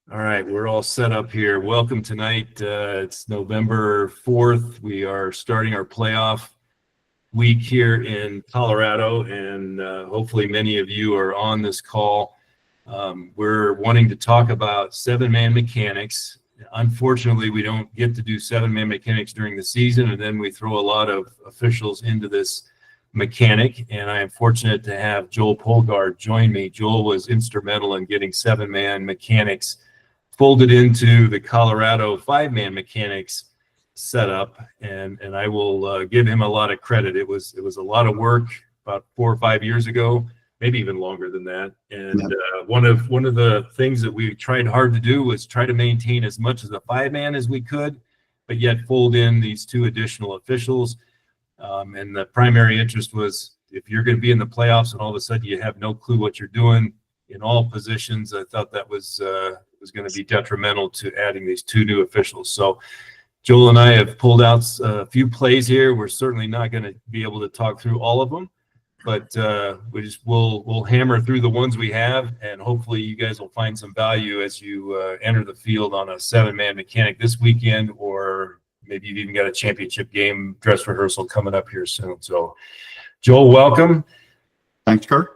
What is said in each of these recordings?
All right, we're all set up here. Welcome tonight. It's November 4th. We are starting our playoff week here in Colorado, and hopefully many of you are on this call. We're wanting to talk about seven-man mechanics. Unfortunately, we don't get to do seven-man mechanics during the season, and then we throw a lot of officials into this mechanic, and I am fortunate to have Joel Polgard join me. Joel was instrumental in getting seven-man mechanics folded into the Colorado five-man mechanics setup, and I will give him a lot of credit. It was a lot of work about 4 or 5 years ago, maybe even longer than that. And one of the things that we tried hard to do was try to maintain as much as a five-man as we could, but yet fold in these two additional officials. And the primary interest was if you're going to be in the playoffs and all of a sudden you have no clue what you're doing in all positions, I thought that was going to be detrimental to adding these two new officials. So Joel and I have pulled out a few plays here. We're certainly not going to be able to talk through all of them, but we'll hammer through the ones we have, and hopefully you guys will find some value as you enter the field on a seven-man mechanic this weekend, or maybe you've even got a championship game dress rehearsal coming up here soon. So Joel, welcome. Thanks, Kirk.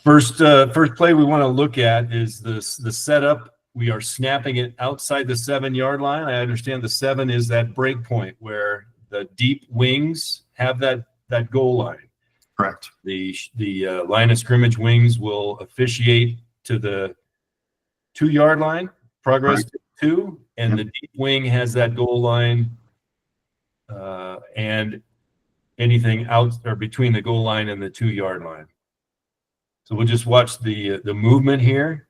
First play we want to look at is the setup. We are snapping it outside the 7-yard line. I understand the 7 is that break point where the deep wings have that goal line. Correct. The line of scrimmage wings will officiate to the 2-yard line, progress to 2, and the deep wing has that goal line and anything out or between the goal line and the 2-yard line. So we'll just watch the movement here.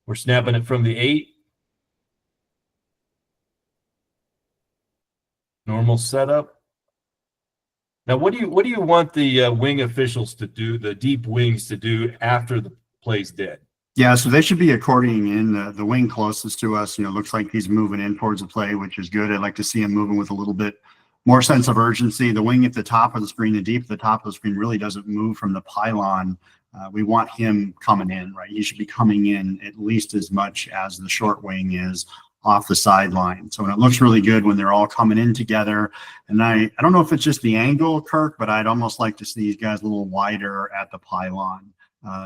We're snapping it from the 8. Normal setup. Now, what do you want the wing officials to do, the deep wings to do after the play's dead? Yeah, so they should be accordioning in. The wing closest to us, looks like he's moving in towards the play, which is good. I'd like to see him moving with a little bit more sense of urgency. The wing at the top of the screen, the deep at the top of the screen really doesn't move from the pylon. We want him coming in, right? He should be coming in at least as much as the short wing is off the sideline. So it looks really good when they're all coming in together. And I don't know if it's just the angle, Kirk, but I'd almost like to see these guys a little wider at the pylon.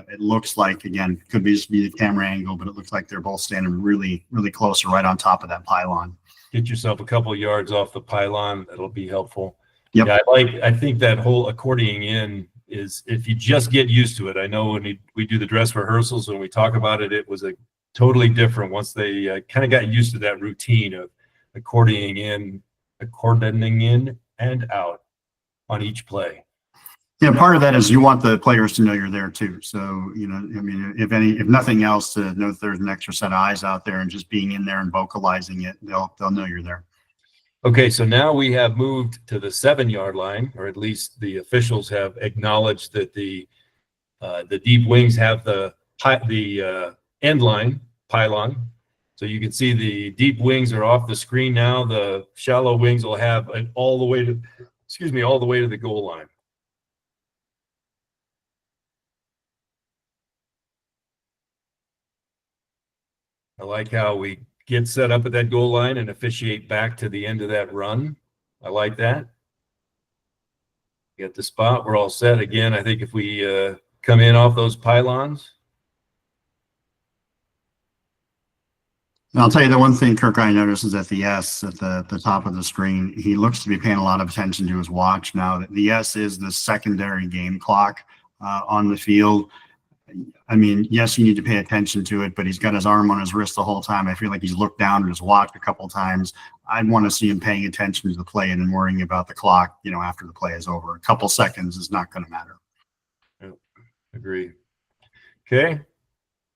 It looks like, again, could be just be the camera angle, but it looks like they're both standing really, really close or right on top of that pylon. Get yourself a couple of yards off the pylon. That'll be helpful. Yep. Yeah, I think that whole accordioning in is, if you just get used to it. I know when we do the dress rehearsals, when we talk about it, it was a totally different once they kind of got used to that routine of accordioning in and out on each play. Yeah, part of that is you want the players to know you're there too. So, if nothing else, to know that there's an extra set of eyes out there, and just being in there and vocalizing it, they'll know you're there. Okay, so now we have moved to the 7-yard line, or at least the officials have acknowledged that the deep wings have the end line pylon. So you can see the deep wings are off the screen now. The shallow wings will have all the way to the goal line. I like how we get set up at that goal line and officiate back to the end of that run. I like that. Get the spot. We're all set. Again, I think if we come in off those pylons. And I'll tell you the one thing, Kirk, I noticed is that the S at the top of the screen, he looks to be paying a lot of attention to his watch now. The S is the secondary game clock on the field. I mean, yes, you need to pay attention to it, but he's got his arm on his wrist the whole time. I feel like he's looked down at his watch a couple times. I'd want to see him paying attention to the play and then worrying about the clock, after the play is over. A couple seconds is not going to matter. Yep. Agree. Okay.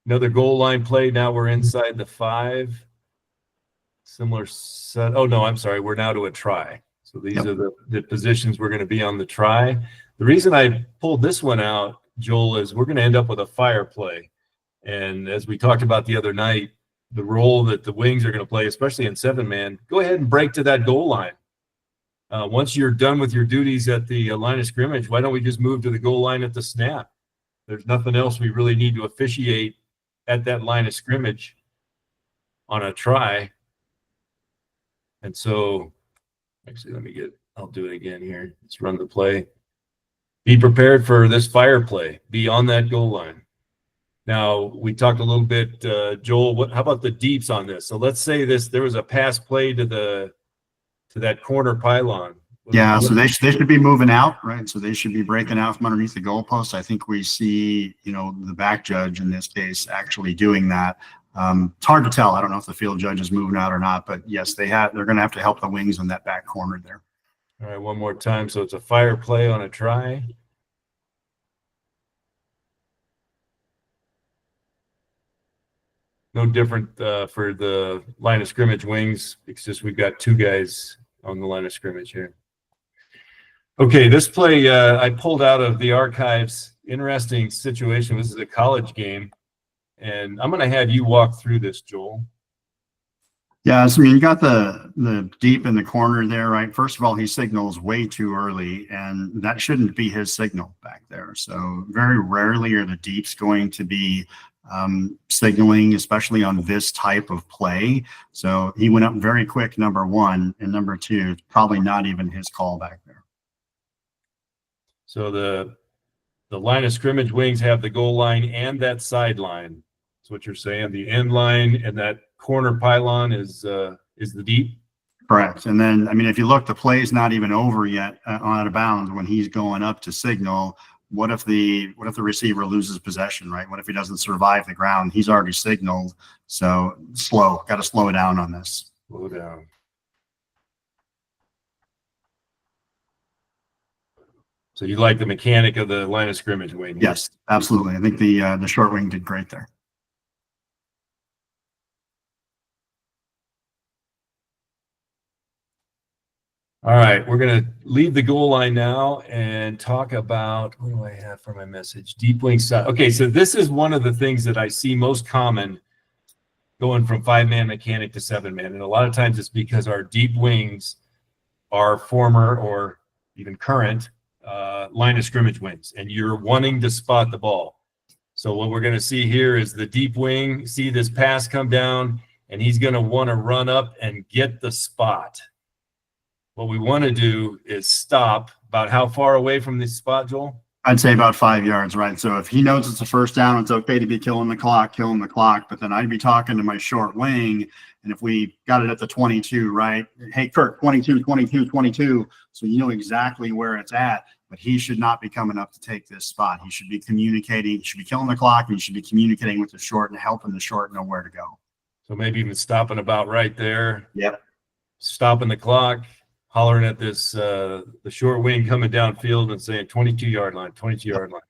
Another goal line play. Now we're inside the 5. Similar set. Oh, no, I'm sorry. We're now to a try. So these are the positions we're going to be on the try. The reason I pulled this one out, Joel, is we're going to end up with a fire play. And as we talked about the other night, the role that the wings are going to play, especially in 7-man, go ahead and break to that goal line. Once you're done with your duties at the line of scrimmage, why don't we just move to the goal line at the snap? There's nothing else we really need to officiate at that line of scrimmage. on a try. And so, actually, I'll do it again here. Let's run the play. Be prepared for this fire play. Be on that goal line. Now, we talked a little bit, Joel, how about the deeps on this? So let's say there was a pass play to that corner pylon. Yeah, so they should be moving out, right? So they should be breaking out from underneath the goalpost. I think we see, the back judge in this case actually doing that. It's hard to tell. I don't know if the field judge is moving out or not, but yes, they're going to have to help the wings in that back corner there. All right, one more time. So it's a fire play on a try. No different for the line of scrimmage wings. It's just we've got two guys on the line of scrimmage here. Okay, this play I pulled out of the archives. Interesting situation. This is a college game, and I'm going to have you walk through this, Joel. Yeah, so you got the deep in the corner there, right? First of all, he signals way too early, and that shouldn't be his signal back there. So very rarely are the deeps going to be signaling, especially on this type of play. So he went up very quick, number one, and number two, probably not even his call back there. So the line of scrimmage wings have the goal line and that sideline. That's what you're saying. The end line and that corner pylon is the deep. Correct. And then, I mean, if you look, the play's not even over yet out of bounds when he's going up to signal. What if the receiver loses possession, right? What if he doesn't survive the ground? He's already signaled. So got to slow it down on this. Slow down. So you like the mechanic of the line of scrimmage wing? Yes, absolutely. I think the short wing did great there. All right, we're going to leave the goal line now and talk about, what do I have for my message? Deep wing side. Okay, so this is one of the things that I see most common going from 5-man mechanic to 7-man. And a lot of times it's because our deep wings are former or even current line of scrimmage wings, and you're wanting to spot the ball. So what we're going to see here is the deep wing, see this pass come down, and he's going to want to run up and get the spot. What we want to do is stop. About how far away from this spot, Joel? I'd say about 5 yards, right? So if he knows it's a first down, it's okay to be killing the clock. But then I'd be talking to my short wing, and if we got it at the 22, right? Hey, Kirk, 22, 22, 22. So you know exactly where it's at, but he should not be coming up to take this spot. He should be communicating. He should be killing the clock, and he should be communicating with the short and helping the short know where to go. So maybe even stopping about right there. Yep. Stopping the clock, hollering at this the short wing coming downfield and saying 22-yard line, 22-yard line.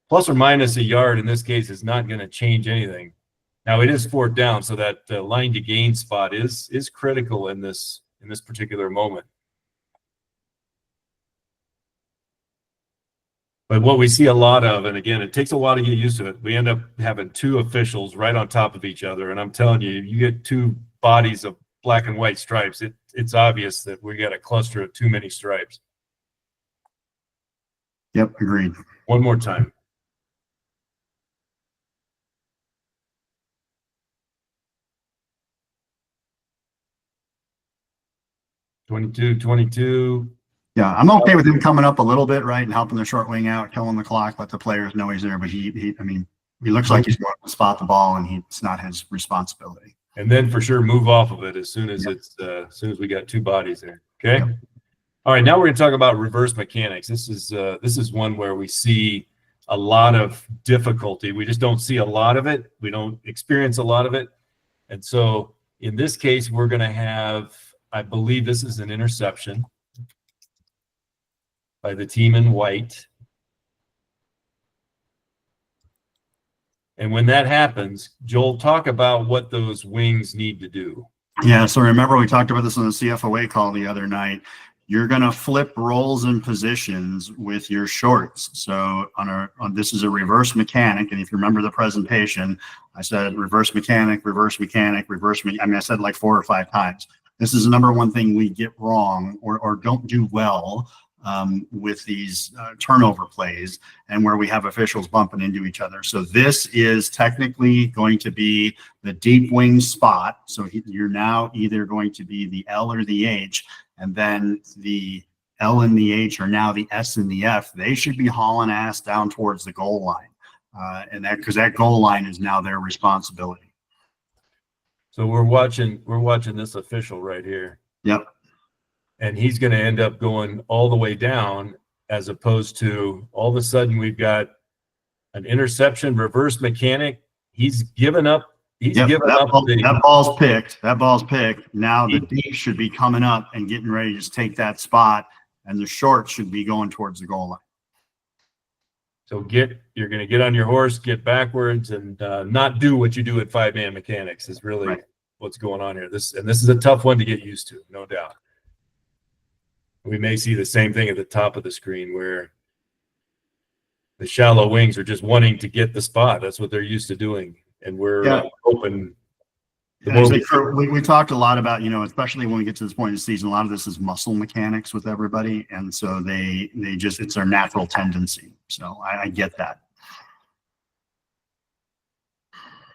Plus or minus a yard in this case is not going to change anything. Now it is fourth down, so that line to gain spot is critical in this particular moment. But what we see a lot of, and again, it takes a while to get used to it, we end up having two officials right on top of each other. And I'm telling you, you get two bodies of black and white stripes, it's obvious that we got a cluster of too many stripes. Yep, agreed. One more time. .22. Yeah, I'm okay with him coming up a little bit, right, and helping the short wing out, killing the clock, let the players know he's there. But he looks like he's going to spot the ball, and it's not his responsibility. And then for sure move off of it as soon as as soon as we got two bodies there. Okay. Yep. All right, now we're going to talk about reverse mechanics. This is one where we see a lot of difficulty. We just don't see a lot of it. We don't experience a lot of it. And so in this case, we're going to have, I believe this is an interception by the team in white. And when that happens, Joel, talk about what those wings need to do. Yeah, so remember we talked about this on the CFOA call the other night. You're going to flip roles and positions with your shorts. So this is a reverse mechanic, and if you remember the presentation, I said reverse mechanic, reverse mechanic, reverse mechanic. I mean, I said like 4 or 5 times. This is the number one thing we get wrong or don't do well with these turnover plays and where we have officials bumping into each other. So this is technically going to be the deep wing spot. So you're now either going to be the L or the H, and then the L and the H are now the S and the F. They should be hauling ass down towards the goal line. And that, because that goal line is now their responsibility. So we're watching this official right here. Yep. And he's going to end up going all the way down, as opposed to all of a sudden we've got an interception, reverse mechanic. He's given up. That ball's picked. That ball's picked. Now the deep should be coming up and getting ready to just take that spot, and the short should be going towards the goal line. So you're going to get on your horse, get backwards, and not do what you do at 5-man mechanics is really what's going on here. This is a tough one to get used to, no doubt. We may see the same thing at the top of the screen where the shallow wings are just wanting to get the spot. That's what they're used to doing. And we're hoping. We talked a lot about, especially when we get to this point in the season, a lot of this is muscle mechanics with everybody. And so they just, it's their natural tendency. So I get that.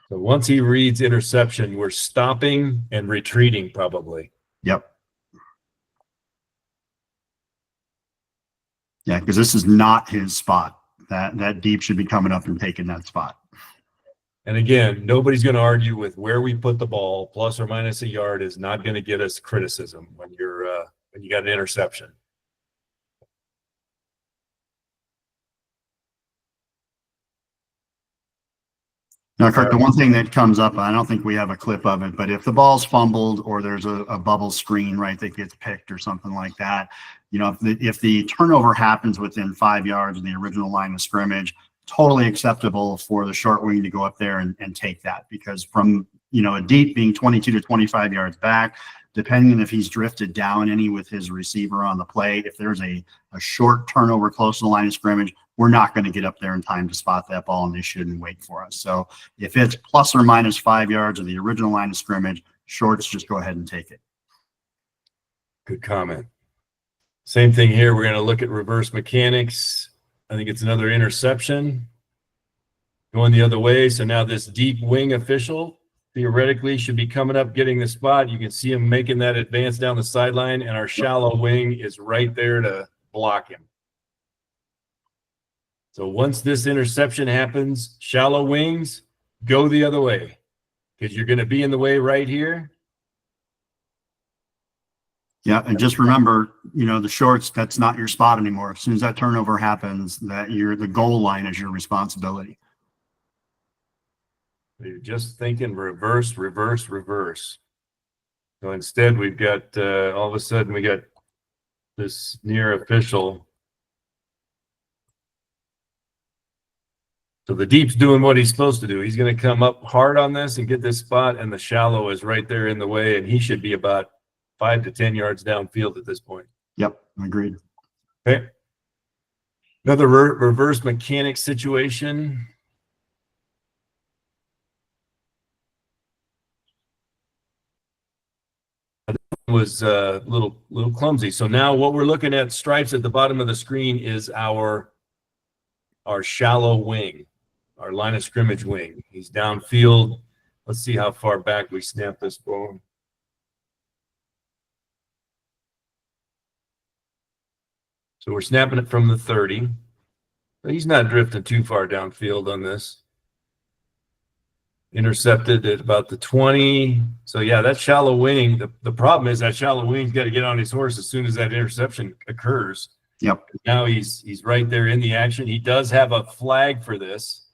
So once he reads interception, we're stopping and retreating probably. Yep. Yeah, because this is not his spot. That deep should be coming up and taking that spot. And again, nobody's going to argue with where we put the ball. Plus or minus a yard is not going to get us criticism when you got an interception. Now, Kirk, the one thing that comes up, I don't think we have a clip of it, but if the ball's fumbled or there's a bubble screen, right, that gets picked or something like that, if the turnover happens within 5 yards of the original line of scrimmage, totally acceptable for the short wing to go up there and take that, because from, a deep being 22 to 25 yards back, depending on if he's drifted down any with his receiver on the play, if there's a short turnover close to the line of scrimmage, we're not going to get up there in time to spot that ball, and they shouldn't wait for us. So if it's plus or minus 5 yards of the original line of scrimmage, shorts, just go ahead and take it. Good comment. Same thing here. We're going to look at reverse mechanics. I think it's another interception going the other way. So now this deep wing official theoretically should be coming up, getting the spot. You can see him making that advance down the sideline, and our shallow wing is right there to block him. So once this interception happens, shallow wings, go the other way, because you're going to be in the way right here. Yeah, and just remember, the shorts, that's not your spot anymore. As soon as that turnover happens, the goal line is your responsibility. You're just thinking reverse, reverse, reverse. So instead, we've got all of a sudden we got this near official. So the deep's doing what he's supposed to do. He's going to come up hard on this and get this spot, and the shallow is right there in the way, and he should be about 5 to 10 yards downfield at this point. Yep, agreed. Okay. Another reverse mechanic situation. Was a little clumsy. So now what we're looking at, stripes at the bottom of the screen, is our shallow wing, our line of scrimmage wing. He's downfield. Let's see how far back we snap this ball. So we're snapping it from the 30. But he's not drifting too far downfield on this. Intercepted at about the 20. So yeah, that shallow wing, the problem is that shallow wing's got to get on his horse as soon as that interception occurs. Yep. Now he's right there in the action. He does have a flag for this.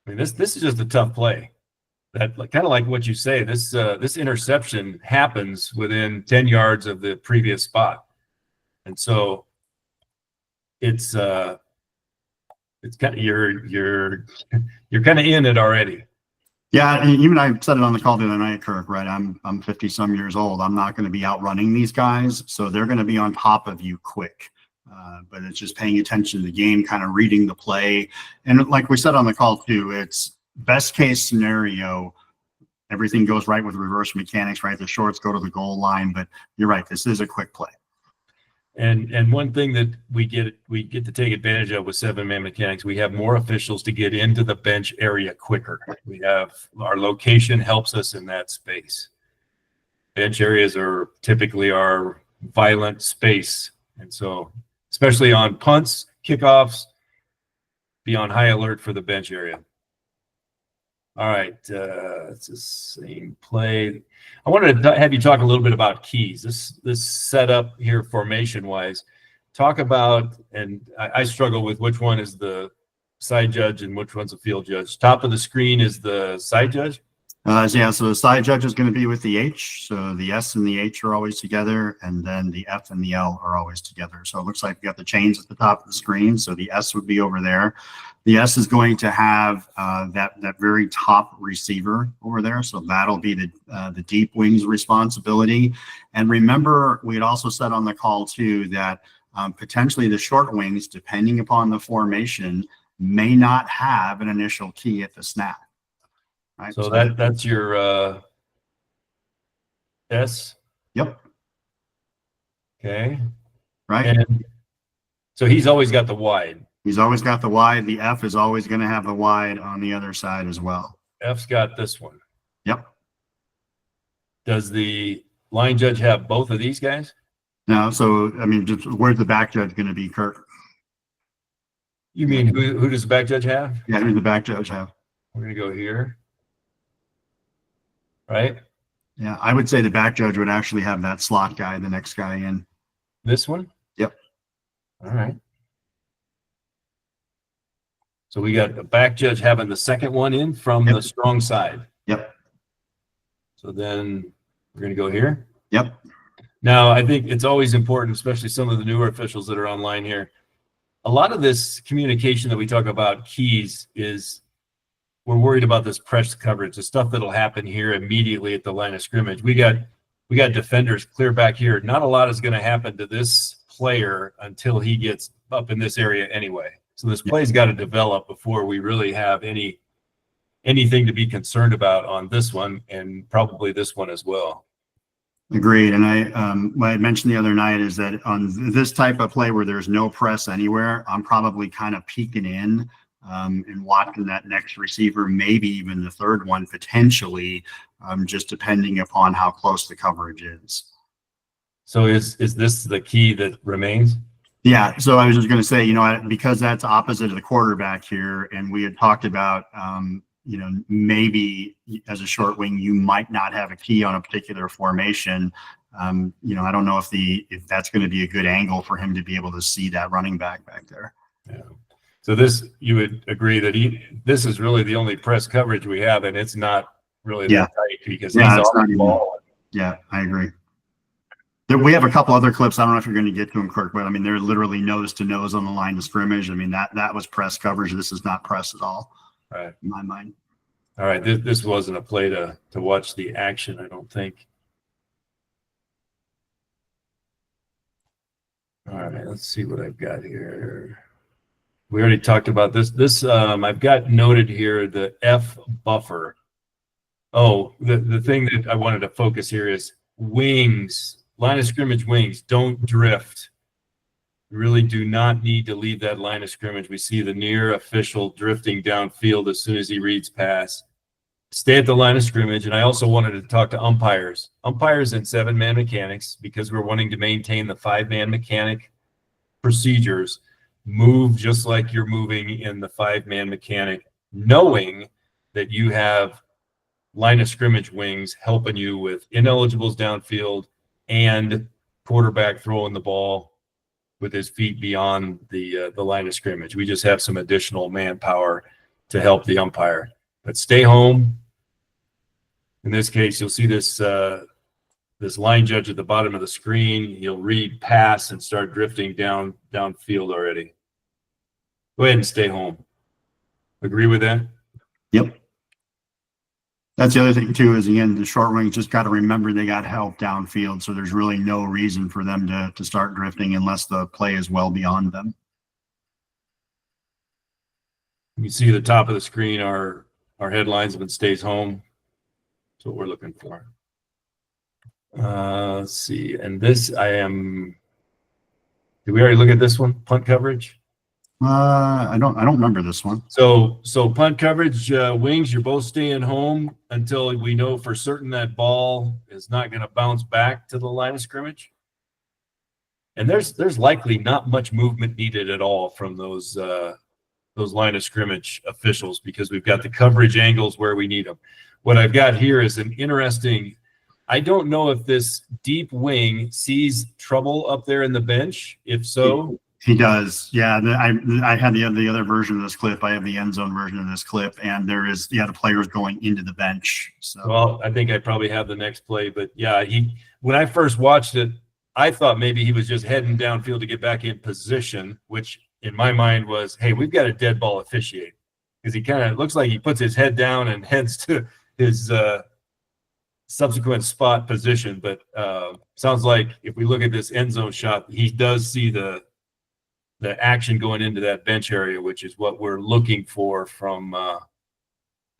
I mean, this is just a tough play. That kind of like what you say, this interception happens within 10 yards of the previous spot. And so it's kind of you're kind of in it already. Yeah, and even I said it on the call the other night, Kirk, right? I'm 50 some years old. I'm not going to be outrunning these guys, so they're going to be on top of you quick. But it's just paying attention to the game, kind of reading the play. And like we said on the call too, it's best case scenario, everything goes right with reverse mechanics, right? The shorts go to the goal line, but you're right. This is a quick play. And one thing that we get to take advantage of with 7-man mechanics, we have more officials to get into the bench area quicker. We have our location helps us in that space. Bench areas are typically our violent space, and so especially on punts, kickoffs, be on high alert for the bench area. All right, it's the same play. I wanted to have you talk a little bit about keys. This setup here, formation wise, talk about, and I struggle with which one is the side judge and which one's the field judge. Top of the screen is the side judge. Yeah, so the side judge is going to be with the H. So the S and the H are always together, and then the F and the L are always together. So it looks like we got the chains at the top of the screen. So the S would be over there. The S is going to have that very top receiver over there. So that'll be the deep wings responsibility. And remember, we had also said on the call too that potentially the short wings, depending upon the formation, may not have an initial key at the snap. Right? So that's your S. Yep. Okay. Right. And so he's always got the wide. He's always got the wide. The F is always going to have the wide on the other side as well. F's got this one. Yep. Does the line judge have both of these guys? No. So, I mean, just where's the back judge going to be, Kirk? You mean who does the back judge have? Yeah, who's the back judge have? We're going to go here. Right? Yeah, I would say the back judge would actually have that slot guy, the next guy in. This one? Yep. All right. So we got the back judge having the second one in from the strong side. Yep. So then we're going to go here. Yep. Now, I think it's always important, especially some of the newer officials that are online here. A lot of this communication that we talk about keys is we're worried about this press coverage, the stuff that'll happen here immediately at the line of scrimmage. We got defenders clear back here. Not a lot is going to happen to this player until he gets up in this area anyway. So this play's got to develop before we really have anything to be concerned about on this one, and probably this one as well. Agreed. And what I mentioned the other night is that on this type of play where there's no press anywhere, I'm probably kind of peeking in and watching that next receiver, maybe even the third one potentially, just depending upon how close the coverage is. So is this the key that remains? Yeah. So I was just going to say, because that's opposite of the quarterback here, and we had talked about, maybe as a short wing, you might not have a key on a particular formation. I don't know if that's going to be a good angle for him to be able to see that running back there. Yeah. So you would agree that this is really the only press coverage we have, and it's not really that tight because he's off the ball. Yeah, I agree. We have a couple other clips. I don't know if you're going to get to them, Kirk, but I mean, they're literally nose to nose on the line of scrimmage. I mean, that was press coverage. This is not press at all. Right. In my mind. All right. This wasn't a play to watch the action, I don't think. All right. Let's see what I've got here. We already talked about this. I've got noted here the F buffer. Oh, the thing that I wanted to focus here is wings. Line of scrimmage wings don't drift. You really do not need to leave that line of scrimmage. We see the near official drifting downfield as soon as he reads pass. Stay at the line of scrimmage. And I also wanted to talk to umpires. Umpires in 7-man mechanics, because we're wanting to maintain the 5-man mechanic procedures, move just like you're moving in the 5-man mechanic, knowing that you have line of scrimmage wings helping you with ineligibles downfield and quarterback throwing the ball with his feet beyond the line of scrimmage. We just have some additional manpower to help the umpire. But stay home. In this case, you'll see this line judge at the bottom of the screen. He'll read pass and start drifting downfield already. Go ahead and stay home. Agree with that? Yep. That's the other thing too, is again, the short wings just got to remember they got help downfield. So there's really no reason for them to start drifting unless the play is well beyond them. You see the top of the screen, our headlines, if it stays home. That's what we're looking for. Let's see. And this, did we already look at this one? Punt coverage? I don't remember this one. So punt coverage, wings, you're both staying home until we know for certain that ball is not going to bounce back to the line of scrimmage. And there's likely not much movement needed at all from those line of scrimmage officials because we've got the coverage angles where we need them. What I've got here is an interesting, I don't know if this deep wing sees trouble up there in the bench. If so, he does. Yeah, I had the other version of this clip. I have the end zone version of this clip, and there is the players going into the bench. So well, I think I probably have the next play, but yeah, when I first watched it, I thought maybe he was just heading downfield to get back in position, which in my mind was, hey, we've got a dead ball officiate, because he kind of looks like he puts his head down and heads to his subsequent spot position. But sounds like if we look at this end zone shot, he does see the action going into that bench area, which is what we're looking for from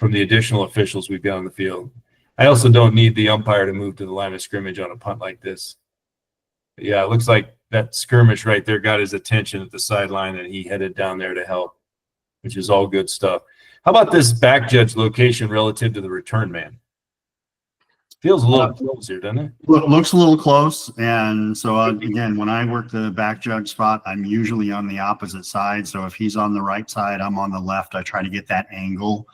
the additional officials we've got on the field. I also don't need the umpire to move to the line of scrimmage on a punt like this. But yeah, it looks like that skirmish right there got his attention at the sideline, and he headed down there to help, which is all good stuff. How about this back judge location relative to the return man? Feels a little close here, doesn't it? Looks a little close. And so again, when I work the back judge spot, I'm usually on the opposite side. So if he's on the right side, I'm on the left. I try to get that angle.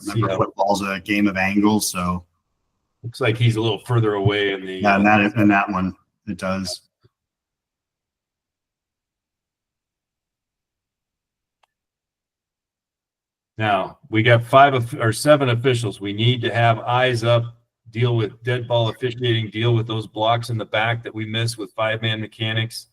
Remember, football's a game of angles. So looks like he's a little further away in the in that one it does. Now we got 7 officials. We need to have eyes up, deal with dead ball officiating, deal with those blocks in the back that we miss with 5-man mechanics.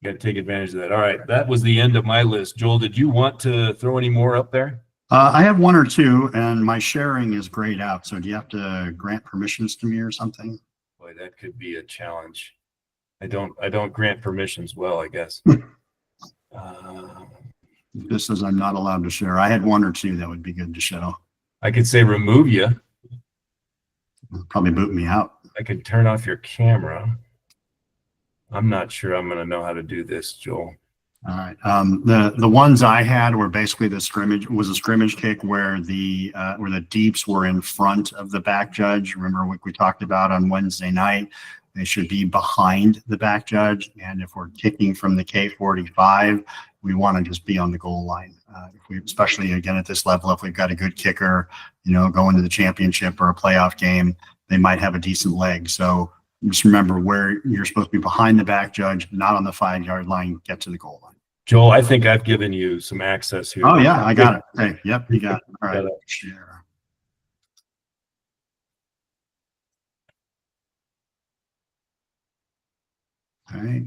Got to take advantage of that. All right, that was the end of my list. Joel, did you want to throw any more up there? I have 1 or 2, and my sharing is grayed out. So do you have to grant permissions to me or something? Boy, that could be a challenge. I don't grant permissions well, I guess. This says I'm not allowed to share. I had 1 or 2 that would be good to show. I could say remove you. Probably boot me out. I could turn off your camera. I'm not sure I'm going to know how to do this, Joel. All right. The ones I had were basically a scrimmage kick where the deeps were in front of the back judge. Remember what we talked about on Wednesday night? They should be behind the back judge. And if we're kicking from the K45, we want to just be on the goal line. Especially again at this level, if we've got a good kicker, going to the championship or a playoff game, they might have a decent leg. So just remember where you're supposed to be behind the back judge, not on the 5-yard line, get to the goal line. Joel, I think I've given you some access here. Oh yeah, I got it. Hey, yep, you got it. All right. Share. All right.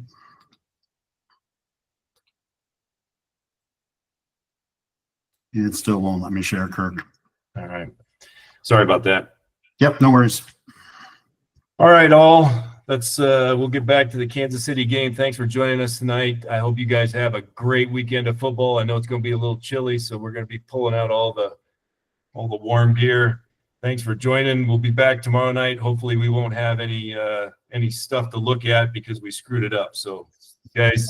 It still won't let me share, Kirk. All right. Sorry about that. Yep, no worries. All right, all. We'll get back to the Kansas City game. Thanks for joining us tonight. I hope you guys have a great weekend of football. I know it's going to be a little chilly, so we're going to be pulling out all the warm gear. Thanks for joining. We'll be back tomorrow night. Hopefully we won't have any stuff to look at because we screwed it up. So guys,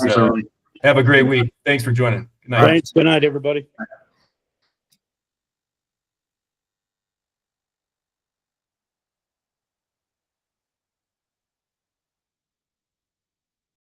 have a great week. Thanks for joining. Good night. Thanks. Good night, everybody.